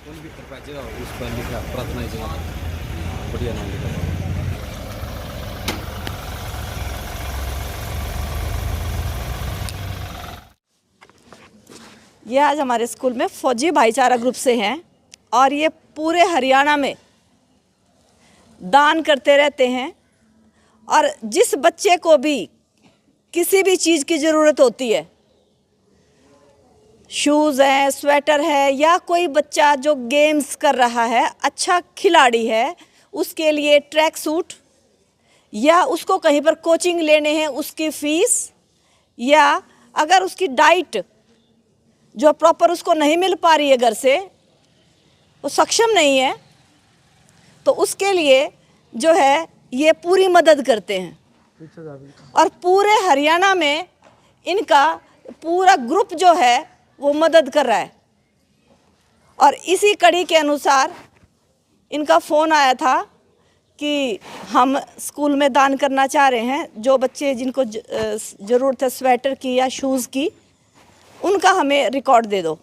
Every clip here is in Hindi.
कौन भी कृपा जगह हो उस पर लिखा प्रार्थना की जगह बढ़िया नाम लिखा। ये आज हमारे स्कूल में फौजी भाईचारा ग्रुप से हैं और ये पूरे हरियाणा में दान करते रहते हैं। और जिस बच्चे को भी किसी भी चीज़ की ज़रूरत होती है, शूज़ है, स्वेटर है, या कोई बच्चा जो गेम्स कर रहा है, अच्छा खिलाड़ी है, उसके लिए ट्रैक सूट, या उसको कहीं पर कोचिंग लेने हैं उसकी फ़ीस, या अगर उसकी डाइट जो प्रॉपर उसको नहीं मिल पा रही है घर से, वो सक्षम नहीं है, तो उसके लिए जो है ये पूरी मदद करते हैं। और पूरे हरियाणा में इनका पूरा ग्रुप जो है वो मदद कर रहा है। और इसी कड़ी के अनुसार इनका फ़ोन आया था कि हम स्कूल में दान करना चाह रहे हैं, जो बच्चे जिनको ज़रूरत है स्वेटर की या शूज़ की, उनका हमें रिकॉर्ड दे दो।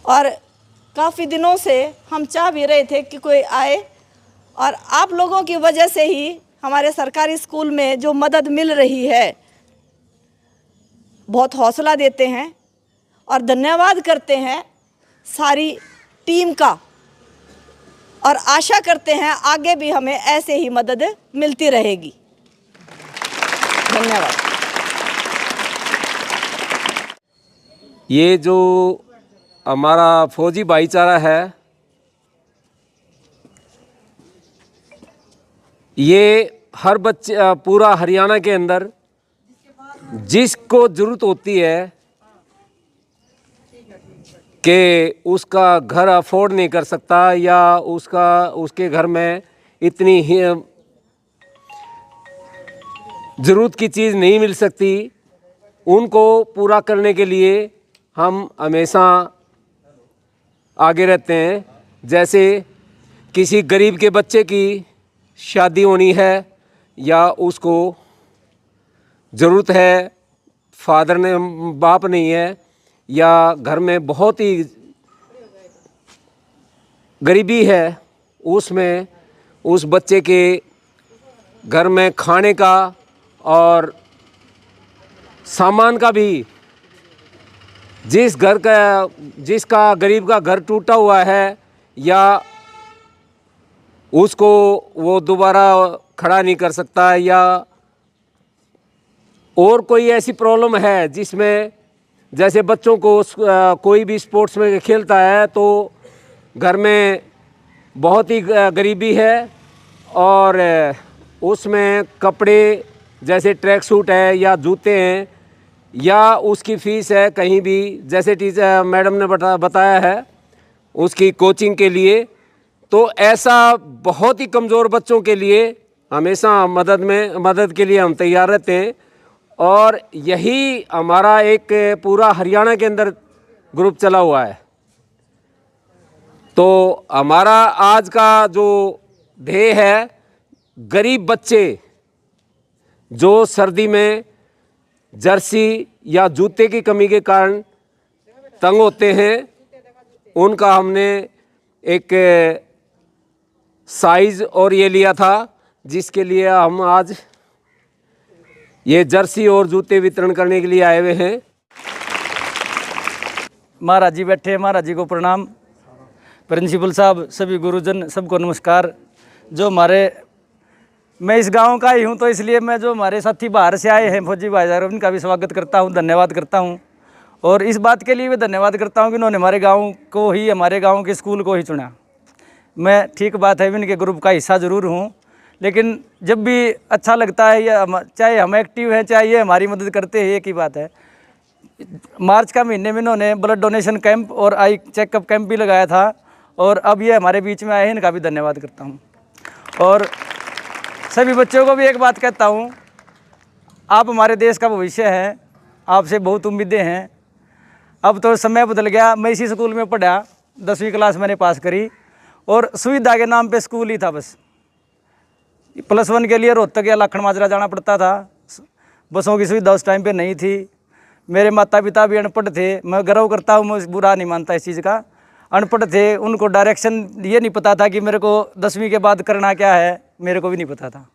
और काफ़ी दिनों से हम चाह भी रहे थे कि कोई आए, और आप लोगों की वजह से ही हमारे सरकारी स्कूल में जो मदद मिल रही है, बहुत हौसला देते हैं और धन्यवाद करते हैं सारी टीम का, और आशा करते हैं आगे भी हमें ऐसे ही मदद मिलती रहेगी। धन्यवाद। ये जो हमारा फौजी भाईचारा है, ये हर बच्चे पूरा हरियाणा के अंदर जिसको ज़रूरत होती है कि उसका घर अफोर्ड नहीं कर सकता, या उसके घर में इतनी ही ज़रूरत की चीज़ नहीं मिल सकती, उनको पूरा करने के लिए हम हमेशा आगे रहते हैं। जैसे किसी गरीब के बच्चे की शादी होनी है, या उसको ज़रूरत है, फादर ने बाप नहीं है, या घर में बहुत ही गरीबी है, उसमें उस बच्चे के घर में खाने का और सामान का भी, जिसका गरीब का घर टूटा हुआ है, या उसको वो दोबारा खड़ा नहीं कर सकता, या और कोई ऐसी प्रॉब्लम है जिसमें जैसे बच्चों को कोई भी स्पोर्ट्स में खेलता है तो घर में बहुत ही गरीबी है, और उसमें कपड़े जैसे ट्रैक सूट है या जूते हैं, या उसकी फ़ीस है कहीं भी, जैसे टीचर मैडम ने बताया है उसकी कोचिंग के लिए। तो ऐसा बहुत ही कमज़ोर बच्चों के लिए हमेशा मदद के लिए हम तैयार रहते हैं, और यही हमारा एक पूरा हरियाणा के अंदर ग्रुप चला हुआ है। तो हमारा आज का जो ध्येय है, गरीब बच्चे जो सर्दी में जर्सी या जूते की कमी के कारण तंग होते हैं, उनका हमने एक साइज़ और ये लिया था, जिसके लिए हम आज ये जर्सी और जूते वितरण करने के लिए आए हुए हैं। महाराज जी बैठे हैं, महाराज जी को प्रणाम। प्रिंसिपल साहब, सभी गुरुजन, सबको नमस्कार। जो मैं इस गांव का ही हूं, तो इसलिए मैं जो हमारे साथी बाहर से आए हैं फौजी भाईचारा, उनका भी स्वागत करता हूं, धन्यवाद करता हूं। और इस बात के लिए भी धन्यवाद करता हूं कि उन्होंने हमारे गाँव के स्कूल को ही चुना। मैं ठीक बात है, इनके ग्रुप का हिस्सा ज़रूर हूँ, लेकिन जब भी अच्छा लगता है, या चाहे हम एक्टिव हैं, चाहे ये हमारी मदद करते हैं, एक ही बात है। मार्च का महीने में इन्होंने ब्लड डोनेशन कैंप और आई चेकअप कैंप भी लगाया था, और अब ये हमारे बीच में आए हैं, इनका भी धन्यवाद करता हूँ। और सभी बच्चों को भी एक बात कहता हूँ, आप हमारे देश का भविष्य हैं, आपसे बहुत उम्मीदें हैं। अब तो समय बदल गया, मैं इसी स्कूल में पढ़ा, 10वीं क्लास मैंने पास करी, और सुविधा के नाम पे स्कूल ही था बस। +1 के लिए रोहतक या लाखन माजरा जाना पड़ता था, बसों की सुविधा उस टाइम पे नहीं थी। मेरे माता पिता भी अनपढ़ थे, मैं गर्व करता हूँ, मैं बुरा नहीं मानता इस चीज़ का। अनपढ़ थे, उनको डायरेक्शन ये नहीं पता था कि मेरे को 10वीं के बाद करना क्या है, मेरे को भी नहीं पता था।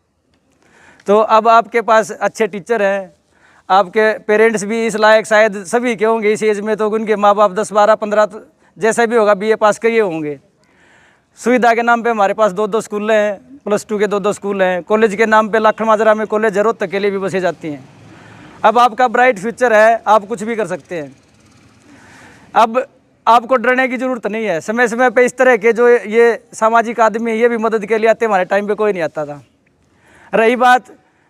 तो अब आपके पास अच्छे टीचर हैं, आपके पेरेंट्स भी इस लायक शायद सभी के होंगे इस एज में, तो उनके माँ बाप 10, 12, 15 जैसा भी होगा BA पास किए होंगे। सुविधा के नाम पे हमारे पास 2-2 स्कूल हैं, +2 के 2-2 स्कूल हैं। कॉलेज के नाम पे लाखन माजरा में कॉलेज जरूरत तक के लिए भी बसें जाती हैं। अब आपका ब्राइट फ्यूचर है, आप कुछ भी कर सकते हैं। अब आपको डरने की ज़रूरत नहीं है। समय समय पे इस तरह के जो ये सामाजिक आदमी ये भी मदद के लिए आते, हमारे टाइम पे कोई नहीं आता था। रही बात,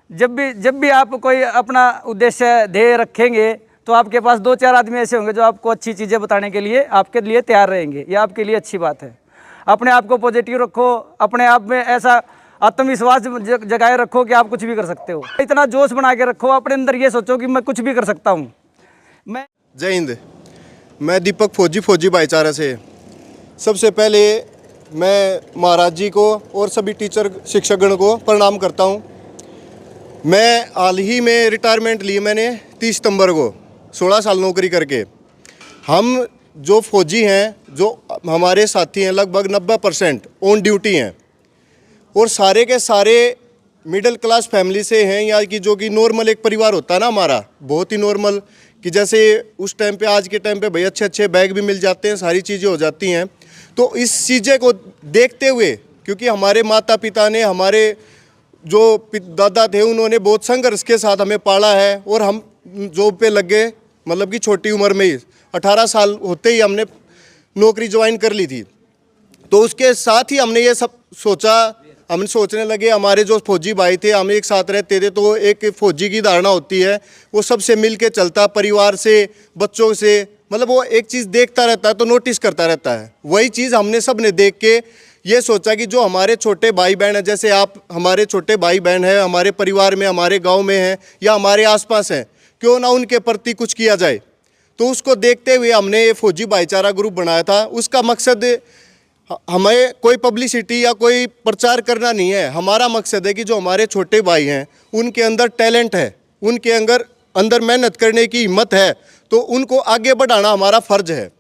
जब भी आप कोई अपना उद्देश्य ध्येय रखेंगे तो आपके पास 2-4 आदमी ऐसे होंगे जो आपको अच्छी चीज़ें बताने के लिए आपके लिए तैयार रहेंगे। ये आपके लिए अच्छी बात है। अपने आप को पॉजिटिव रखो, अपने आप में ऐसा आत्मविश्वास जगाए रखो कि आप कुछ भी कर सकते हो। इतना जोश बना के रखो अपने अंदर, ये सोचो कि मैं कुछ भी कर सकता हूँ। मैं जय हिंद। मैं दीपक फौजी भाईचारा से। सबसे पहले मैं महाराज जी को और सभी टीचर शिक्षकगण को प्रणाम करता हूँ। मैं हाल ही में रिटायरमेंट ली मैंने 30 सितंबर को, 16 साल नौकरी करके। हम जो फौजी हैं, जो हमारे साथी हैं, लगभग 90% ऑन ड्यूटी हैं और सारे के सारे मिडिल क्लास फैमिली से हैं, या कि जो कि नॉर्मल एक परिवार होता है ना हमारा, बहुत ही नॉर्मल, कि जैसे उस टाइम पे, आज के टाइम पे भाई अच्छे बैग भी मिल जाते हैं, सारी चीज़ें हो जाती हैं। तो इस चीज़ें को देखते हुए, क्योंकि हमारे माता पिता ने, हमारे जो दादा थे, उन्होंने बहुत संघर्ष के साथ हमें पाला है और हम जॉब पे लग गए, मतलब कि छोटी उम्र में ही 18 साल होते ही हमने नौकरी ज्वाइन कर ली थी। तो उसके साथ ही हमने ये सब सोचा, हम सोचने लगे, हमारे जो फौजी भाई थे, हम एक साथ रहते थे, तो एक फौजी की धारणा होती है, वो सबसे मिल के चलता, परिवार से, बच्चों से, मतलब वो एक चीज़ देखता रहता है तो नोटिस करता रहता है। वही चीज़ हमने सब ने देख के ये सोचा कि जो हमारे छोटे भाई बहन हैं, जैसे आप हमारे छोटे भाई बहन हैं, हमारे परिवार में, हमारे गाँव में हैं या हमारे आसपास हैं, क्यों ना उनके प्रति कुछ किया जाए। तो उसको देखते हुए हमने ये फौजी भाईचारा ग्रुप बनाया था। उसका मकसद हमें कोई पब्लिसिटी या कोई प्रचार करना नहीं है। हमारा मकसद है कि जो हमारे छोटे भाई हैं, उनके अंदर टैलेंट है, उनके अंदर मेहनत करने की हिम्मत है, तो उनको आगे बढ़ाना हमारा फ़र्ज है।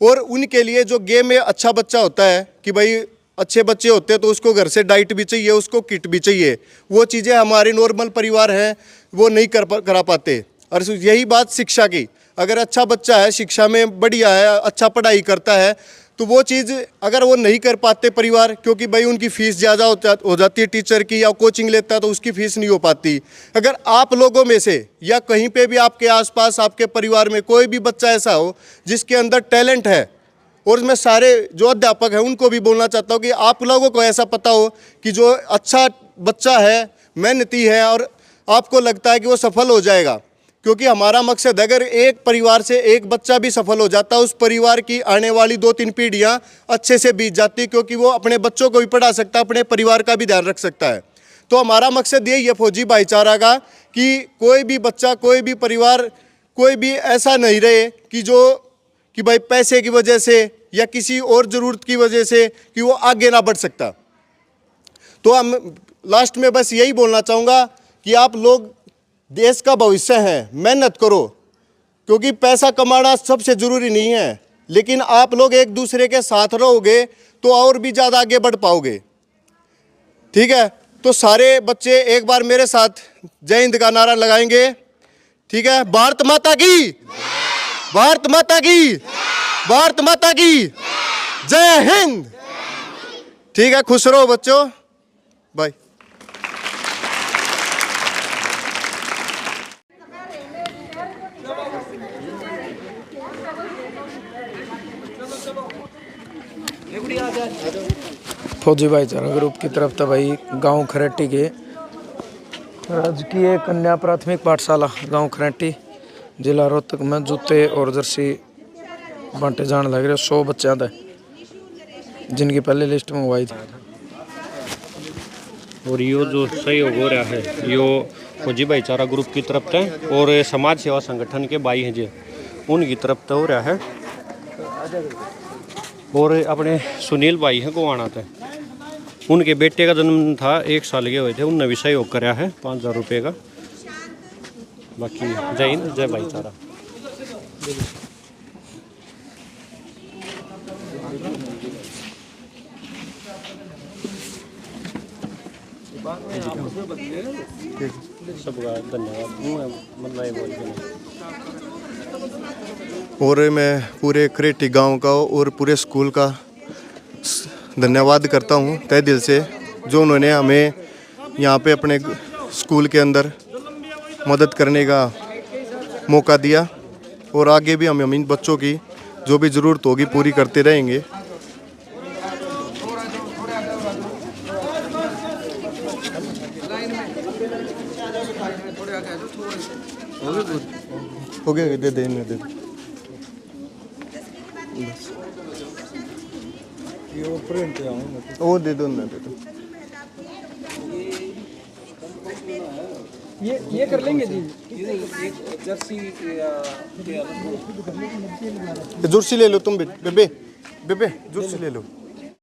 और उनके लिए जो गेम में अच्छा बच्चा होता है, कि भाई अच्छे बच्चे होते हैं तो उसको घर से डाइट भी चाहिए, उसको किट भी चाहिए, वो चीज़ें हमारे नॉर्मल परिवार हैं वो नहीं करा पाते। और यही बात शिक्षा की, अगर अच्छा बच्चा है, शिक्षा में बढ़िया है, अच्छा पढ़ाई करता है, तो वो चीज़ अगर वो नहीं कर पाते परिवार, क्योंकि भाई उनकी फ़ीस ज़्यादा हो जाती है टीचर की, या कोचिंग लेता है तो उसकी फ़ीस नहीं हो पाती। अगर आप लोगों में से या कहीं पे भी आपके आसपास, आपके परिवार में कोई भी बच्चा ऐसा हो जिसके अंदर टैलेंट है, और मैं सारे जो अध्यापक हैं उनको भी बोलना चाहता हूँ कि आप लोगों को ऐसा पता हो कि जो अच्छा बच्चा है, मेहनती है, और आपको लगता है कि वो सफल हो जाएगा, क्योंकि हमारा मकसद, अगर एक परिवार से एक बच्चा भी सफल हो जाता है, उस परिवार की आने वाली 2-3 पीढ़ियां अच्छे से बीत जाती, क्योंकि वो अपने बच्चों को भी पढ़ा सकता है, अपने परिवार का भी ध्यान रख सकता है। तो हमारा मकसद यही है फौजी भाईचारा का, कि कोई भी बच्चा, कोई भी परिवार, कोई भी ऐसा नहीं रहे कि भाई पैसे की वजह से या किसी और ज़रूरत की वजह से कि वो आगे ना बढ़ सकता। तो हम लास्ट में बस यही बोलना चाहूँगा कि आप लोग देश का भविष्य हैं, मेहनत करो, क्योंकि पैसा कमाना सबसे ज़रूरी नहीं है, लेकिन आप लोग एक दूसरे के साथ रहोगे तो और भी ज़्यादा आगे बढ़ पाओगे। ठीक है, तो सारे बच्चे एक बार मेरे साथ जय हिंद का नारा लगाएंगे। ठीक है, भारत माता की, भारत माता की, भारत माता की जय हिंद। ठीक है, खुश रहो बच्चों, बाय। फौजी भाईचारा ग्रुप की तरफ से भाई गांव खरेटी के राजकीय कन्या प्राथमिक पाठशाला गांव खरेटी जिला रोहतक में जूते और जर्सी बांटे जाने लग रहे 100 बच्चे थे, जिनकी पहले लिस्ट में हुई थी। और यो जो सहयोग हो रहा है यो फौजी भाईचारा ग्रुप की तरफ से और समाज सेवा संगठन के भाई हैं जी, उनकी तरफ से हो रहा है। और अपने सुनील भाई हैं गोवाना थे, उनके बेटे का जन्म था, 1 साल के हुए थे, उनने भी सहयोग कराया है 5000 रुपये का। बाकी जय हिंद, जय भाईचारा। सबका धन्यवाद। मतलब ये बोल के और मैं पूरे करेटी गांव का और पूरे स्कूल का धन्यवाद करता हूं तहे दिल से, जो उन्होंने हमें यहाँ पे अपने स्कूल के अंदर मदद करने का मौका दिया, और आगे भी हम इन बच्चों की जो भी ज़रूरत होगी पूरी करते रहेंगे। हो गया, दे दे इन्हें दे दे। वो दे दो ना, दे दो। ये कर लेंगे जी। जर्सी ले लो तुम, बेबे बेबे जर्सी ले लो।